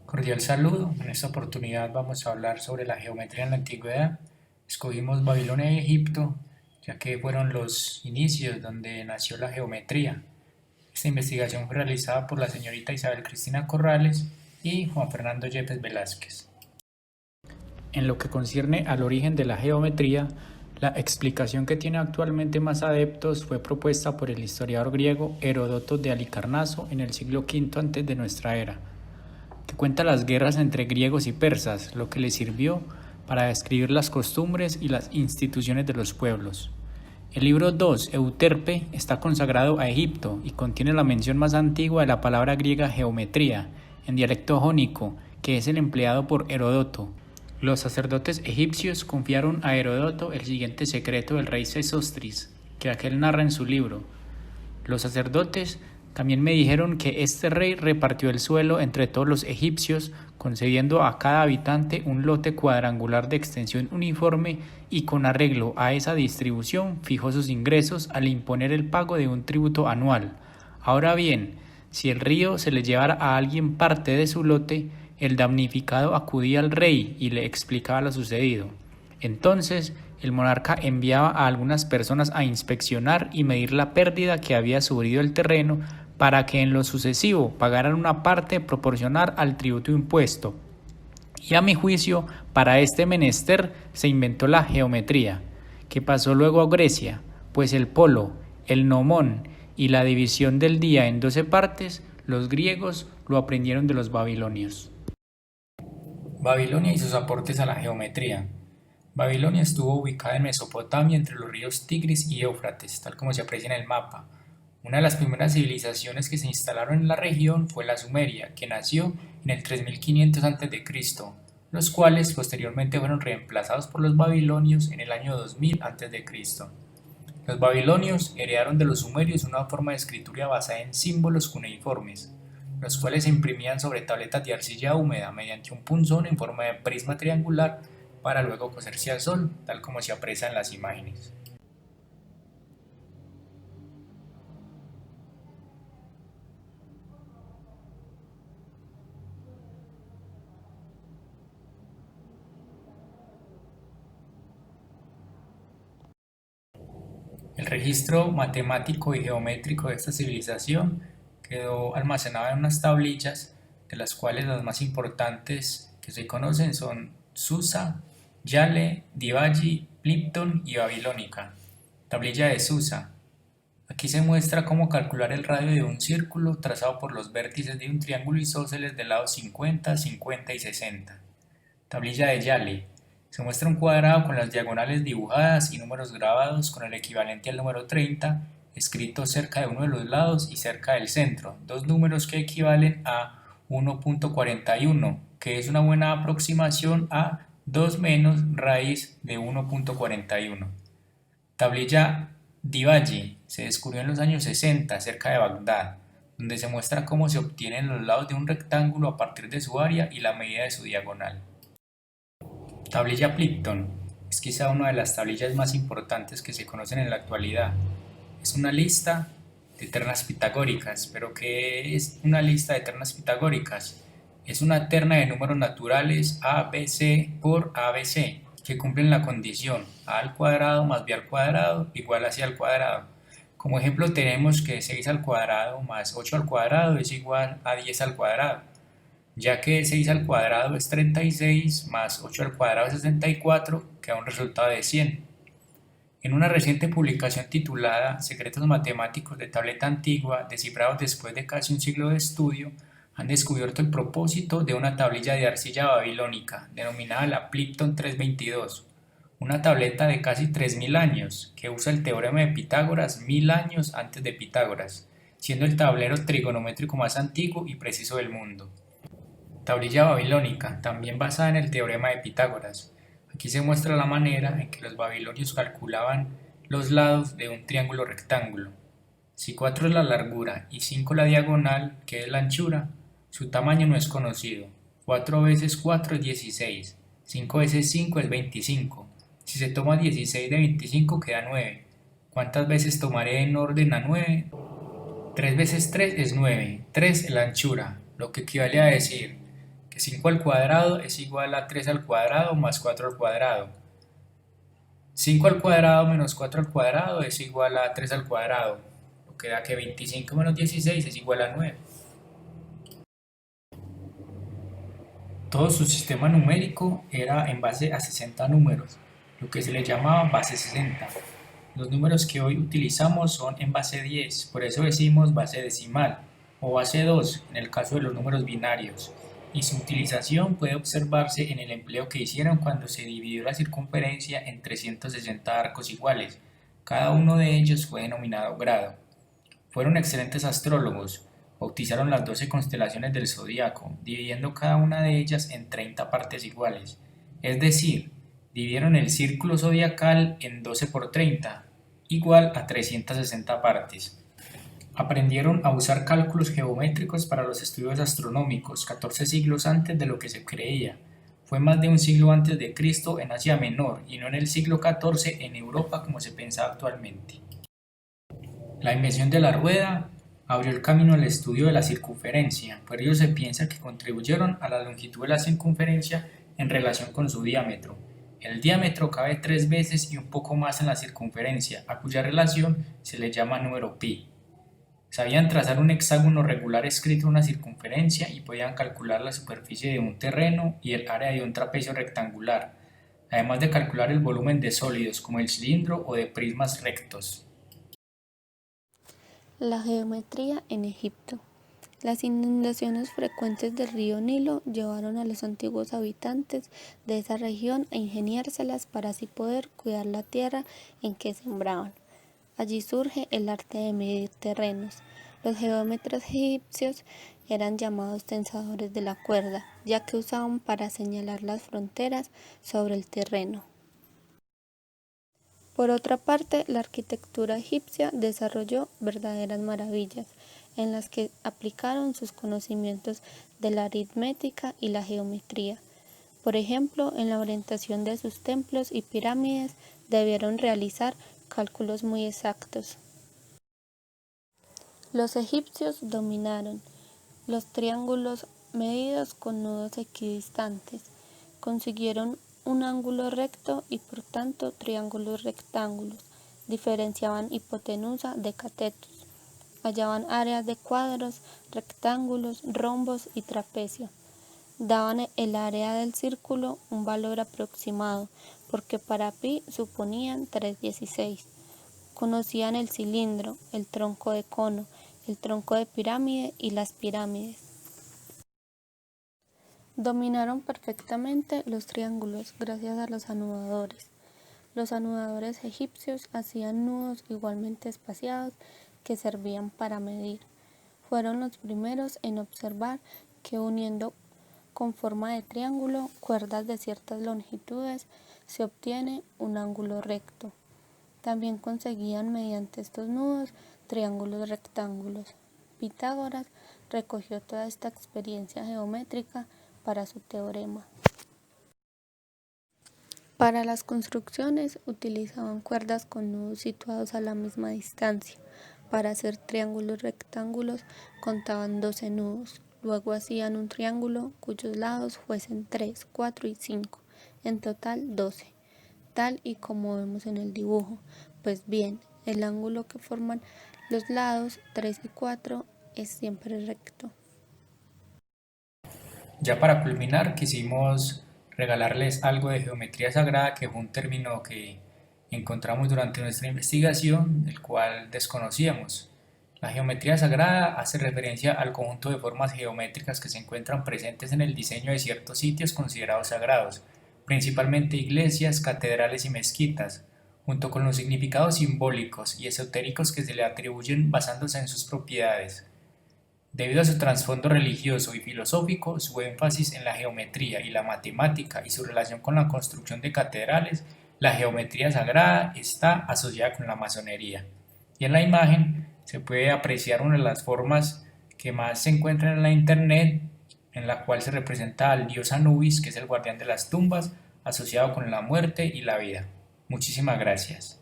Cordial saludo. En esta oportunidad vamos a hablar sobre la geometría en la antigüedad. Escogimos Babilonia y Egipto, ya que fueron los inicios donde nació la geometría. Esta investigación fue realizada por la señorita Isabel Cristina Corrales y Juan Fernando Yepes Velázquez. En lo que concierne al origen de la geometría, la explicación que tiene actualmente más adeptos fue propuesta por el historiador griego Heródoto de Halicarnaso en el siglo V antes de nuestra era, que cuenta las guerras entre griegos y persas, lo que le sirvió para describir las costumbres y las instituciones de los pueblos. El libro 2, Euterpe, está consagrado a Egipto y contiene la mención más antigua de la palabra griega geometría, en dialecto jónico, que es el empleado por Heródoto. Los sacerdotes egipcios confiaron a Heródoto el siguiente secreto del rey Sesostris, que aquel narra en su libro. Los sacerdotes también me dijeron que este rey repartió el suelo entre todos los egipcios, concediendo a cada habitante un lote cuadrangular de extensión uniforme y con arreglo a esa distribución fijó sus ingresos al imponer el pago de un tributo anual. Ahora bien, si el río se le llevara a alguien parte de su lote, el damnificado acudía al rey y le explicaba lo sucedido. Entonces, el monarca enviaba a algunas personas a inspeccionar y medir la pérdida que había sufrido el terreno para que en lo sucesivo pagaran una parte proporcional al tributo impuesto. Y a mi juicio, para este menester se inventó la geometría, que pasó luego a Grecia, pues el polo, el nomón y la división del día en 12 partes, los griegos lo aprendieron de los babilonios. Babilonia y sus aportes a la geometría. Babilonia estuvo ubicada en Mesopotamia entre los ríos Tigris y Éufrates, tal como se aprecia en el mapa. Una de las primeras civilizaciones que se instalaron en la región fue la Sumeria, que nació en el 3500 a.C., los cuales posteriormente fueron reemplazados por los babilonios en el año 2000 a.C. Los babilonios heredaron de los sumerios una forma de escritura basada en símbolos cuneiformes, los cuales se imprimían sobre tabletas de arcilla húmeda mediante un punzón en forma de prisma triangular para luego coserse al sol, tal como se aprecia en las imágenes. El registro matemático y geométrico de esta civilización quedó almacenado en unas tablillas, de las cuales las más importantes que se conocen son Susa, Yale, Divayi, Plimpton y Babilónica. Tablilla de Susa. Aquí se muestra cómo calcular el radio de un círculo trazado por los vértices de un triángulo isósceles de lados 50, 50 y 60. Tablilla de Yale. Se muestra un cuadrado con las diagonales dibujadas y números grabados con el equivalente al número 30, escrito cerca de uno de los lados y cerca del centro, dos números que equivalen a 1.41, que es una buena aproximación a 2 menos raíz de 1.41. Tablilla Divayi se descubrió en los años 60 cerca de Bagdad, donde se muestra cómo se obtienen los lados de un rectángulo a partir de su área y la medida de su diagonal. Tablilla Plimpton es quizá una de las tablillas más importantes que se conocen en la actualidad. Es una lista de ternas pitagóricas, pero ¿qué es una lista de ternas pitagóricas? Es una terna de números naturales ABC por ABC que cumplen la condición a al cuadrado más b al cuadrado igual a c al cuadrado. Como ejemplo tenemos que 6 al cuadrado más 8 al cuadrado es igual a 10 al cuadrado, ya que 6 al cuadrado es 36 más 8 al cuadrado es 64, que da un resultado de 100. En una reciente publicación titulada Secretos matemáticos de tableta antigua, descifrados después de casi un siglo de estudio, han descubierto el propósito de una tablilla de arcilla babilónica, denominada la Plimpton 322, una tableta de casi 3000 años, que usa el teorema de Pitágoras 1000 años antes de Pitágoras, siendo el tablero trigonométrico más antiguo y preciso del mundo. Tablilla babilónica, también basada en el teorema de Pitágoras. Aquí se muestra la manera en que los babilonios calculaban los lados de un triángulo rectángulo. Si 4 es la largura y 5 la diagonal, que es la anchura, su tamaño no es conocido. 4 veces 4 es 16, 5 veces 5 es 25. Si se toma 16 de 25 queda 9. ¿Cuántas veces tomaré en orden a 9? 3 veces 3 es 9. 3 es la anchura, lo que equivale a decir 5 al cuadrado es igual a 3 al cuadrado más 4 al cuadrado. 5 al cuadrado menos 4 al cuadrado es igual a 3 al cuadrado. Lo que da que 25 menos 16 es igual a 9. Todo su sistema numérico era en base a 60 números, lo que se le llamaba base 60. Los números que hoy utilizamos son en base 10, por eso decimos base decimal, o base 2 en el caso de los números binarios, y su utilización puede observarse en el empleo que hicieron cuando se dividió la circunferencia en 360 arcos iguales. Cada uno de ellos fue denominado grado. Fueron excelentes astrólogos. Bautizaron las 12 constelaciones del zodiaco, dividiendo cada una de ellas en 30 partes iguales. Es decir, dividieron el círculo zodiacal en 12 por 30, igual a 360 partes. Aprendieron a usar cálculos geométricos para los estudios astronómicos 14 siglos antes de lo que se creía. Fue más de un siglo antes de Cristo en Asia Menor y no en el siglo XIV en Europa como se piensa actualmente. La invención de la rueda abrió el camino al estudio de la circunferencia, por ello se piensa que contribuyeron a la longitud de la circunferencia en relación con su diámetro. El diámetro cabe 3 veces y un poco más en la circunferencia, a cuya relación se le llama número pi. Sabían trazar un hexágono regular escrito en una circunferencia y podían calcular la superficie de un terreno y el área de un trapecio rectangular, además de calcular el volumen de sólidos como el cilindro o de prismas rectos. La geometría en Egipto. Las inundaciones frecuentes del río Nilo llevaron a los antiguos habitantes de esa región a ingeniárselas para así poder cuidar la tierra en que sembraban. Allí surge el arte de medir terrenos. Los geómetras egipcios eran llamados tensadores de la cuerda, ya que usaban para señalar las fronteras sobre el terreno. Por otra parte, la arquitectura egipcia desarrolló verdaderas maravillas, en las que aplicaron sus conocimientos de la aritmética y la geometría. Por ejemplo, en la orientación de sus templos y pirámides debieron realizar cálculos muy exactos. Los egipcios dominaron los triángulos medidos con nudos equidistantes, consiguieron un ángulo recto y por tanto triángulos rectángulos, diferenciaban hipotenusa de catetos, hallaban áreas de cuadros, rectángulos, rombos y trapecio. Daban el área del círculo un valor aproximado, porque para pi suponían 3,16. Conocían el cilindro, el tronco de cono, el tronco de pirámide y las pirámides. Dominaron perfectamente los triángulos gracias a los anudadores. Los anudadores egipcios hacían nudos igualmente espaciados que servían para medir. Fueron los primeros en observar que uniendo con forma de triángulo cuerdas de ciertas longitudes se obtiene un ángulo recto. También conseguían mediante estos nudos triángulos rectángulos. Pitágoras recogió toda esta experiencia geométrica para su teorema. Para las construcciones utilizaban cuerdas con nudos situados a la misma distancia. Para hacer triángulos rectángulos contaban 12 nudos. Luego hacían un triángulo cuyos lados fuesen 3, 4 y 5, en total 12, tal y como vemos en el dibujo. Pues bien, el ángulo que forman los lados 3 y 4 es siempre recto. Ya para culminar, quisimos regalarles algo de geometría sagrada, que fue un término que encontramos durante nuestra investigación, el cual desconocíamos. La geometría sagrada hace referencia al conjunto de formas geométricas que se encuentran presentes en el diseño de ciertos sitios considerados sagrados, principalmente iglesias, catedrales y mezquitas, junto con los significados simbólicos y esotéricos que se le atribuyen basándose en sus propiedades. Debido a su trasfondo religioso y filosófico, su énfasis en la geometría y la matemática y su relación con la construcción de catedrales, la geometría sagrada está asociada con la masonería. Y en la imagen se puede apreciar una de las formas que más se encuentran en la internet, en la cual se representa al dios Anubis, que es el guardián de las tumbas, asociado con la muerte y la vida. Muchísimas gracias.